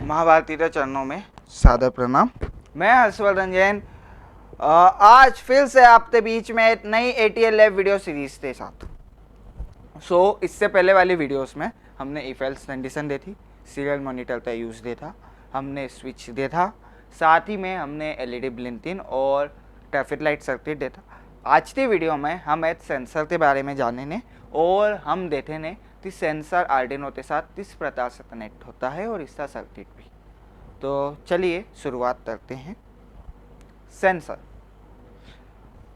महाभारती के चरणों में सादर प्रणाम। मैं हर्षवर्धन जैन आज फिर से आपके बीच में एक नई ATL लैब वीडियो सीरीज के साथ। इससे पहले वाली वीडियोस में हमने इफ एल्स कंडीशन दी थी, सीरियल मॉनिटर का यूज़ दे था, हमने स्विच दे था, साथ ही में हमने LED ब्लिंकिंग और ट्रैफिक लाइट सर्किट दे था। आज की वीडियो में हम एक सेंसर के बारे में जानेंगे और हम देखेंगे कि सेंसर आर्डिनो के साथ किस प्रकार से कनेक्ट होता है और इसका सर्किट भी। तो चलिए शुरुआत करते हैं।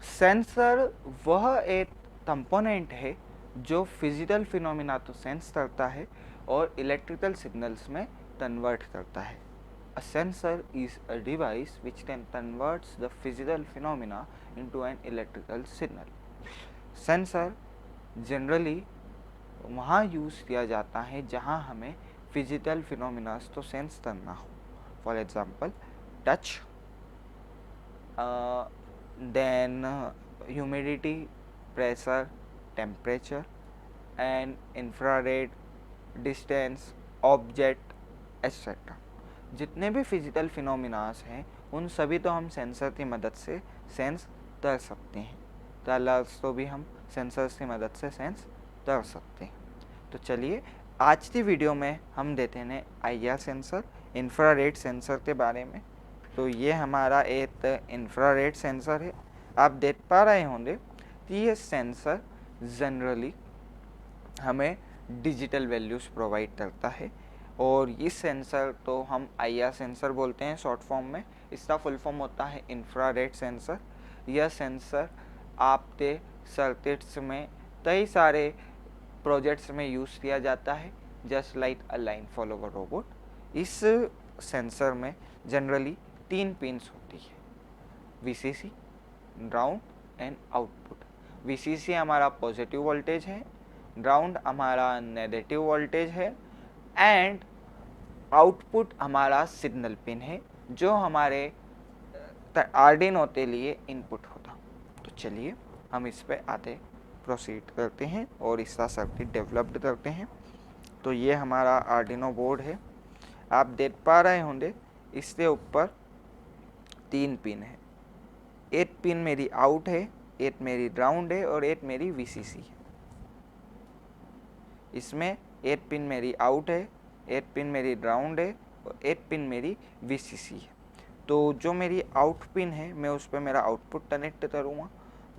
सेंसर वह एक कंपोनेंट है जो फिजिकल फिनोमिना तो सेंस करता है और इलेक्ट्रिकल सिग्नल्स में कन्वर्ट करता है। A sensor is a device which can converts the physical phenomena into an electrical signal. Sensor generally वहाँ यूज़ किया जाता है जहाँ हमें फिजिकल फिनोमिनास तो सेंस करना हो। For example touch, then humidity, pressure, temperature and infrared, distance, object etcetera. जितने भी फिजिकल फिनोमिनास हैं उन सभी तो हम सेंसर की मदद से सेंस कर सकते हैं। कलर्स तो भी हम सेंसर्स की मदद से सेंस कर सकते हैं। तो चलिए आज की वीडियो में हम देते हैं IR सेंसर, इंफ्रारेड सेंसर के बारे में। तो ये हमारा एक इंफ्रारेड सेंसर है। आप देख पा रहे होंगे कि ये सेंसर जनरली हमें डिजिटल वैल्यूज़ प्रोवाइड करता है और इस सेंसर तो हम IR सेंसर बोलते हैं शॉर्ट फॉर्म में। इसका फुल फॉर्म होता है इंफ्रारेड सेंसर। यह सेंसर आपके सर्किट्स में कई सारे प्रोजेक्ट्स में यूज़ किया जाता है, just like a line follower robot. इस सेंसर में जनरली 3 पिन्स होती है, VCC, ground and output. VCC हमारा पॉजिटिव वोल्टेज है, ग्राउंड हमारा नेगेटिव वोल्टेज है एंड आउटपुट हमारा सिग्नल पिन है जो हमारे आर्डिनो के लिए इनपुट होता। तो चलिए हम इस पे आते प्रोसीड करते हैं और इसका सर्किट डेवलप्ड करते हैं। तो ये हमारा आर्डिनो बोर्ड है। आप देख पा रहे होंगे इसके ऊपर 3 पिन है। एक पिन मेरी आउट है, एक मेरी ग्राउंड है और एक मेरी VCC है। इसमें एक पिन मेरी आउट है, एक पिन मेरी ग्राउंड है और एक पिन मेरी VCC है। तो जो मेरी आउट पिन है मैं उस पर मेरा आउटपुट कनेक्ट करूँगा,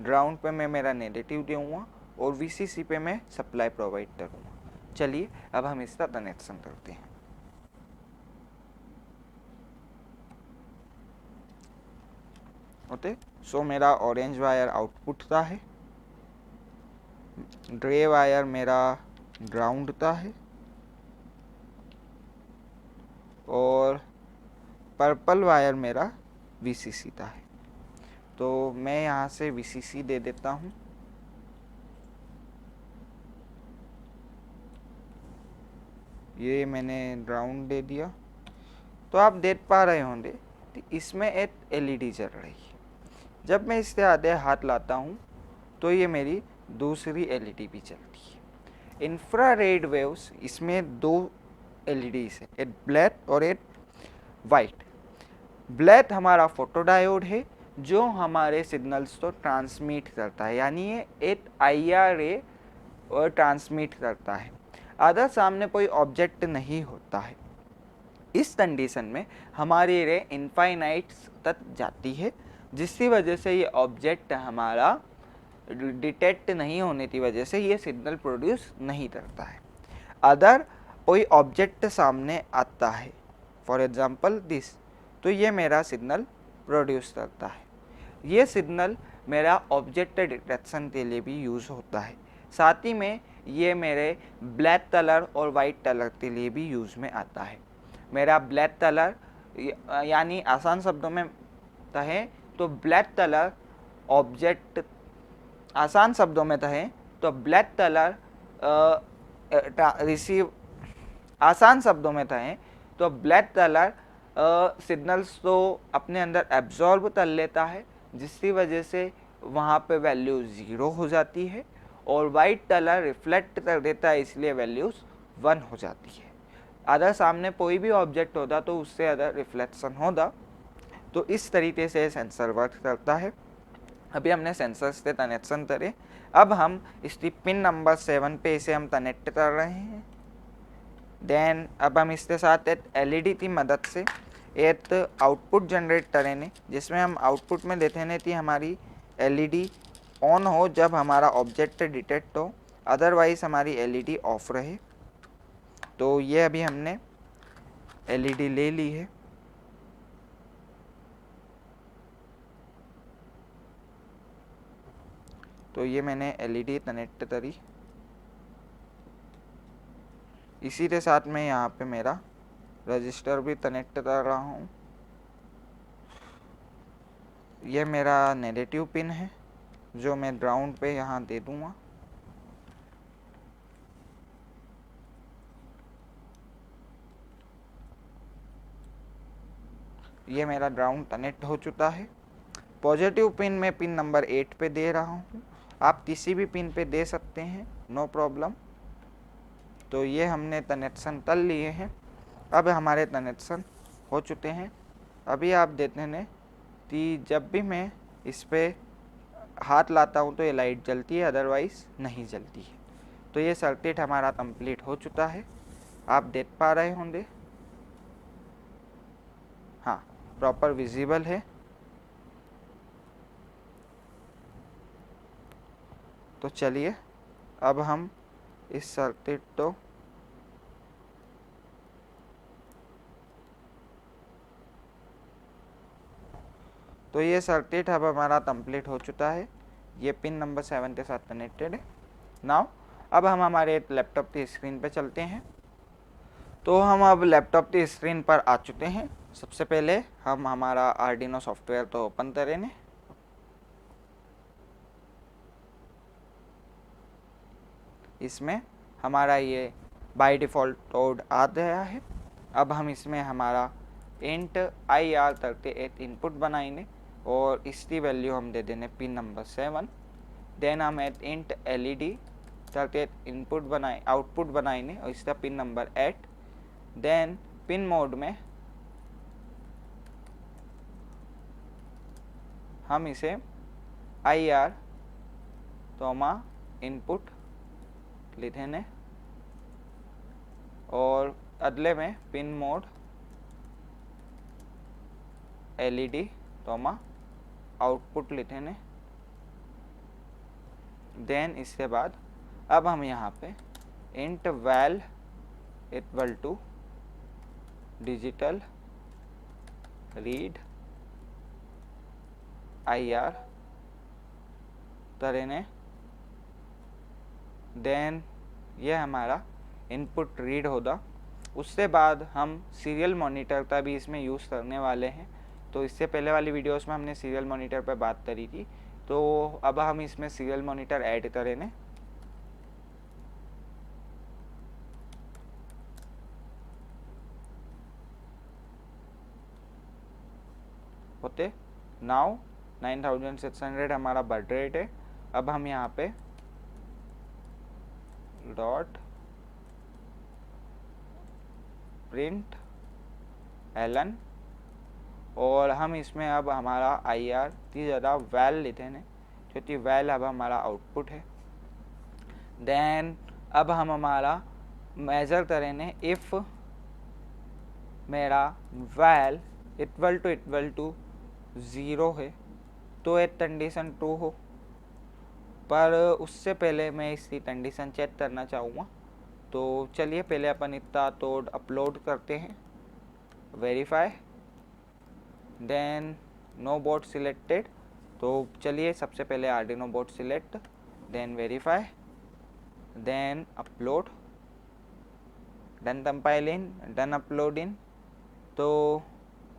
ग्राउंड पे मैं मेरा नेगेटिव दूँगा और VCC पे मैं सप्लाई प्रोवाइड करूँगा। चलिए अब हम इसका कनेक्शन करते हैं। ओके, सो मेरा ऑरेंज वायर आउटपुट का है, ग्रे वायर मेरा ग्राउंड का है और पर्पल वायर मेरा VCC का है। तो मैं यहाँ से VCC दे देता हूँ। ये मैंने ग्राउंड दे दिया। तो आप देख पा रहे होंगे कि इसमें एक LED जल रही है। जब मैं इसके आधे हाथ लाता हूँ तो ये मेरी दूसरी LED भी चलती है। इंफ्रारेड वेव्स, इसमें 2 LEDs है, एक ब्लैक और एक वाइट। ब्लैक हमारा फोटोडायोड है जो हमारे सिग्नल्स को ट्रांसमिट करता है, यानी ये एक IR रे और ट्रांसमिट करता है। अदर सामने कोई ऑब्जेक्ट नहीं होता है। इस कंडीशन में हमारी रे इनफाइनाइट तक जाती है, जिसकी वजह से ये ऑब्जेक्ट हमारा डिटेक्ट नहीं होने की वजह से ये सिग्नल प्रोड्यूस नहीं करता है। अदर कोई ऑब्जेक्ट सामने आता है, फॉर एग्जांपल दिस, तो ये मेरा सिग्नल प्रोड्यूस करता है। ये सिग्नल मेरा ऑब्जेक्ट डिटेक्शन के लिए भी यूज़ होता है। साथ ही में ये मेरे ब्लैक कलर और वाइट कलर के लिए भी यूज़ में आता है। मेरा ब्लैक कलर यानी आसान शब्दों में कहें तो ब्लैक कलर ऑब्जेक्ट, आसान शब्दों में कहें तो ब्लैक कलर रिसीव, आसान शब्दों में कहें तो ब्लैक कलर सिग्नल्स तो अपने अंदर एब्जॉर्ब कर लेता है, जिसकी वजह से वहाँ पे वैल्यू 0 हो जाती है और वाइट कलर रिफ्लेक्ट कर देता है, इसलिए वैल्यूज़ 1 हो जाती है। अगर सामने कोई भी ऑब्जेक्ट होता तो उससे अदर रिफ्लेक्शन होता। तो इस तरीके से सेंसर वर्क करता है। अभी हमने सेंसर से कनेक्शन करे, अब हम इसकी पिन नंबर 7 पे इसे हम कनेक्ट कर रहे हैं। देन अब हम इसके साथ एक एलईडी की मदद से एक आउटपुट जनरेट करेंगे, जिसमें हम आउटपुट में देते हैं कि हमारी एलईडी ऑन हो जब हमारा ऑब्जेक्ट डिटेक्ट हो, अदरवाइज हमारी एलईडी ऑफ रहे। तो ये अभी हमने एलईडी ले ली है। तो ये मैंने एलईडी कनेक्ट करी। इसी के साथ मैं यहाँ पे मेरा रजिस्टर भी कनेक्ट कर रहा हूँ। ये मेरा नेगेटिव पिन है जो मैं ग्राउंड पे यहाँ दे दूँगा। ये मेरा ग्राउंड कनेक्ट हो चुका है। पॉजिटिव पिन मैं पिन नंबर 8 पे दे रहा हूँ, आप किसी भी पिन पे दे सकते हैं, नो प्रॉब्लम। तो ये हमने कनेक्शन कर लिए हैं। अब हमारे कनेक्शन हो चुके हैं। अभी आप देखते हैं कि जब भी मैं इस पर हाथ लाता हूँ तो ये लाइट जलती है, अदरवाइज नहीं जलती है। तो ये सर्किट हमारा कंप्लीट हो चुका है, आप देख पा रहे होंगे। हाँ, प्रॉपर विजिबल है। तो चलिए अब हम इस सर्किट तो ये सर्किट अब हमारा कंप्लीट हो चुका है। ये पिन नंबर 7 के साथ कनेक्टेड है। नाउ अब हम हमारे लैपटॉप की स्क्रीन पे चलते हैं। तो हम अब लैपटॉप की स्क्रीन पर आ चुके हैं। सबसे पहले हम हमारा आर्डिनो सॉफ्टवेयर तो ओपन करेंगे। इसमें हमारा ये बाय डिफ़ॉल्ट कोड आ गया है। अब हम इसमें हमारा इंट IR38 इनपुट बनाएंगे और इसकी वैल्यू हम दे देंगे पिन नंबर 7। देन हम इंट LED 38 इनपुट बनाए आउटपुट बनाएंगे और इसका pin number 8। Then pin mode में हम इसे IR इनपुट लिखेंगे और अगले में पिन मोड LED आउटपुट लिखेंगे। देन इसके बाद अब हम यहाँ पे int val equal to digital read IR करेंगे। देन ये हमारा इनपुट रीड होगा। उसके बाद हम सीरियल मॉनिटर का भी इसमें यूज़ करने वाले हैं। तो इससे पहले वाली वीडियोस में हमने सीरियल मॉनिटर पर बात करी थी, तो अब हम इसमें सीरियल मॉनिटर ऐड करेंगे। होते नाउ 9600 हमारा बर्थ रेट है। अब हम यहाँ पे डॉट प्रिंट एलन और हम इसमें अब हमारा IR की ज़्यादा वैल लेते हैं, क्योंकि वैल अब हमारा आउटपुट है। देन अब हम हमारा मेजर करेंगे इफ़ मेरा वैल इक्वल टू 0 है तो एक कंडीशन ट्रू हो। पर उससे पहले मैं इसकी कंडीशन चेक करना चाहूँगा। तो चलिए पहले अपन इतना कोड अपलोड करते हैं। Verify, then no board selected. तो चलिए सबसे पहले Arduino board select, then verify, then upload, done compiling, done uploading. तो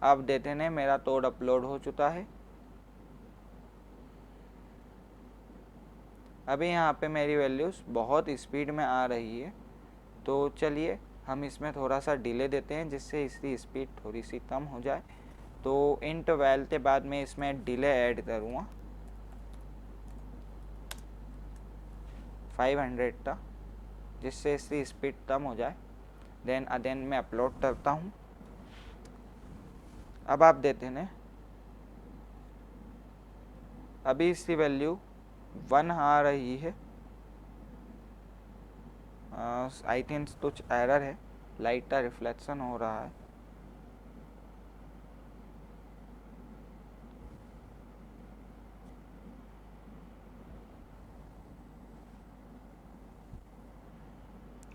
अब देते हैं मेरा कोड अपलोड हो चुका है। अभी यहाँ पे मेरी वैल्यूज़ बहुत स्पीड में आ रही है। तो चलिए हम इसमें थोड़ा सा डिले देते हैं जिससे इसकी स्पीड थोड़ी सी कम हो जाए। तो इंट वैल के बाद मैं इसमें डिले ऐड करूँगा 500 का, जिससे इसकी स्पीड कम हो जाए। देन मैं अपलोड करता हूँ। अब आप देते हैं, अभी इसकी वैल्यू 1 आ रही है। आई थिंक कुछ एरर है, लाइट का रिफ्लेक्शन हो रहा है।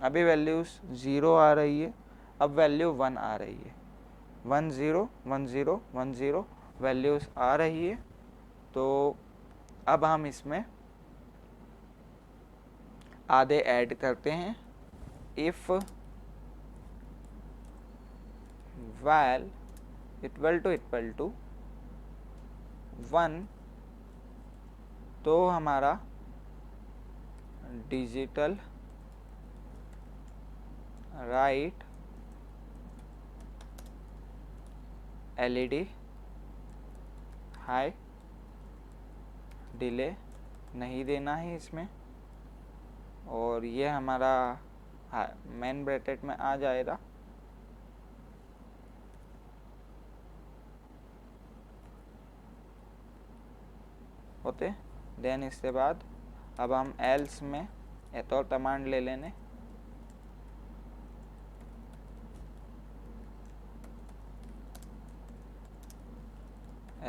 अभी वैल्यूज 0 आ रही है, अब वैल्यू 1 आ रही है। 1 0 1 0 1 0 वैल्यूज आ रही है। तो अब हम इसमें आधे ऐड करते हैं। इफ वैल इक्वल टू 1, तो हमारा digital right LED high delay नहीं देना है इसमें, और ये हमारा मेन ब्रैकेट में आ जाएगा। होते देन इसके बाद अब हम एल्स में एक और कमांड ले लेने,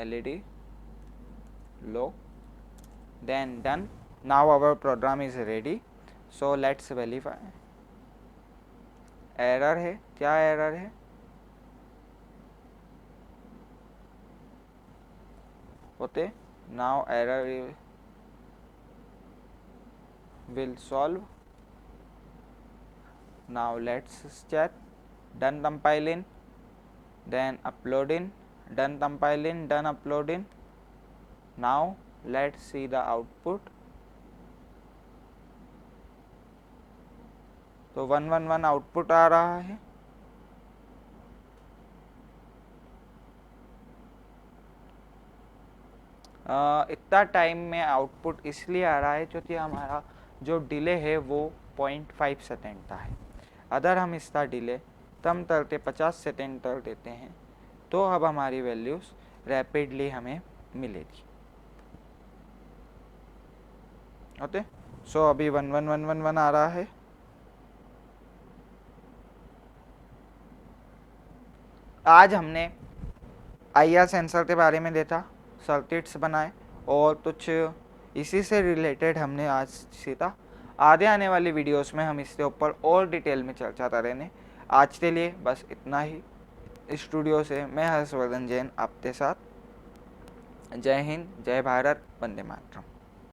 LED low, then done. Now our program is ready, so let's verify. Error है, क्या एरर है? होते now error will solve. Now let's check. Done compiling, then uploading, done compiling, done uploading. Now let's see the output. तो 111 output आ रहा है। इतना time में output इसलिए आ रहा है क्योंकि हमारा जो डिले है वो 0.5 सेकेंड का है। अगर हम इसका डिले कम करके 50 सेकेंड कर देते हैं तो अब हमारी वैल्यूज़ रैपिडली हमें मिलेगी। ओके, सो अभी 11111 आ रहा है। आज हमने IR सेंसर के बारे में देखा, सर्किट्स बनाए और कुछ इसी से रिलेटेड हमने आज सीखा। आगे आने वाली वीडियोस में हम इसके ऊपर और डिटेल में चर्चा करेंगे। आज के लिए बस इतना ही। स्टूडियो से मैं हर्षवर्धन जैन आपके साथ। जय हिंद, जय भारत, वंदे मातरम।